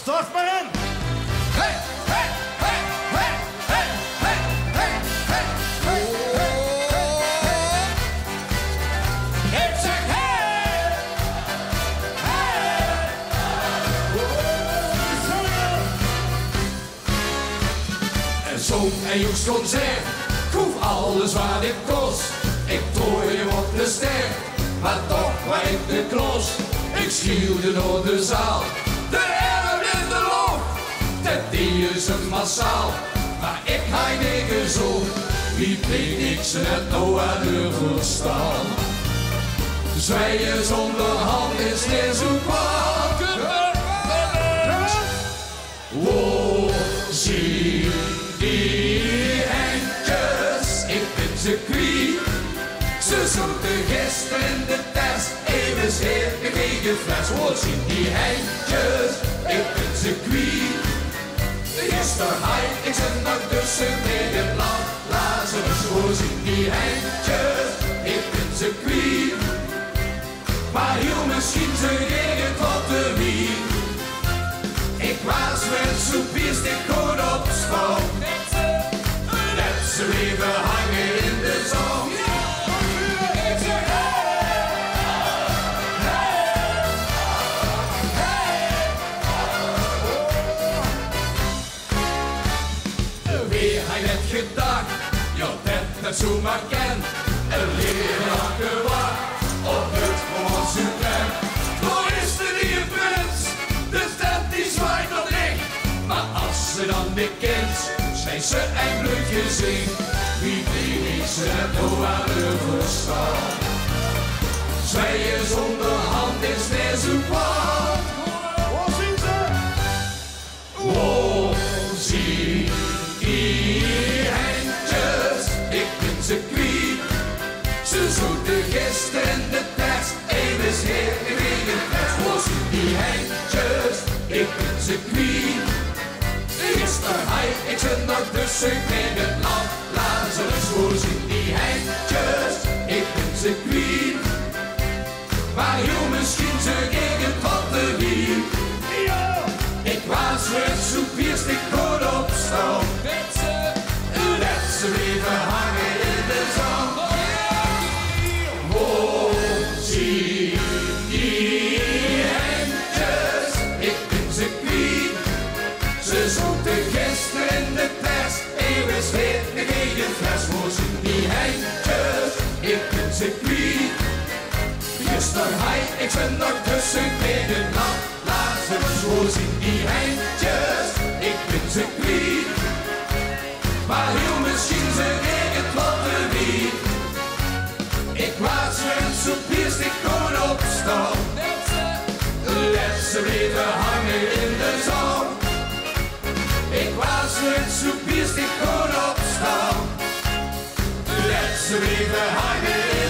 Start maar in! Hey, hey, hey, hey, hey, hey, hey, hey, hey, hey, hey. Ik zeg hey, hey. Een zoon en jongsconcert, ik hoef alles wat dit kost. Ik tooi hem op de ster, maar toch blijft de klos. Ik schielde door de zaal, de erven in de loop. Die is een massaal, maar ik ga niks zo. Wie weet ik ze net nou aan de verstaan. Zwijgen zonder hand is niet zo kwaad. Oh, zie die eindjes, ik vind ze kwiet. Ze zoeken gisteren in de test, even scheer, ik kreeg een fles. Oh, zie die eindjes, ik vind ze kwiet. Gisteren hij, ik zit nog tussen in het land. Lazarus, hoe zien die eindjes? Ik vind ze kwiet. Maar heel misschien ze gingen tot de wieg. Ik was met soepiers, ik kon op school. Dat ze leven hangen in de zon. Ik zeg hij net gedacht, ja dat zo maar ken. Een leraar gewacht op het moment suprem. Waar is de nieuwe prins? De tent die zwaait nog licht. Maar als ze dan weer kent, zijn ze eindelijk gezien. Wie weet ze het nou aan de verstaan. Zwijgen zonder hand is net zo kwaad. Waar zien ze? Oh, zie die eindjes, ik vind ze kwiet. Ze zoeken gisteren in de test, even scheer, ik kreeg een fles. Oh, zie die eindjes, ik vind ze kwiet. Gisteren hij, ik zit nog tussen, ik kreeg het land. Lazarus, hoe zie die eindjes, ik vind ze kwiet. Maar heel misschien ze gingen tot de wieg. Ik was met soepiers, ik kon opstaan. Dat ze bleven hangen in de zon. Oh, zie die eindjes, ik vind ze kwiet. Ze zoekten gisteren in de test, even scheer, ik kreeg een fles. Oh, zie die eindjes, ik vind ze kwiet. Gisteren hij, ik zit nog tussen, ik kreeg een land. Lazarus, hoe zien die eindjes? Ik vind ze kwiet. Maar heel misschien ze gingen tot de wieg. Ik was met soepiers, ik kon opstaan. Dat ze bleven hangen in de zon. Ik was met soepiers, ik kon opstaan. Dat ze bleven hangen in de zon.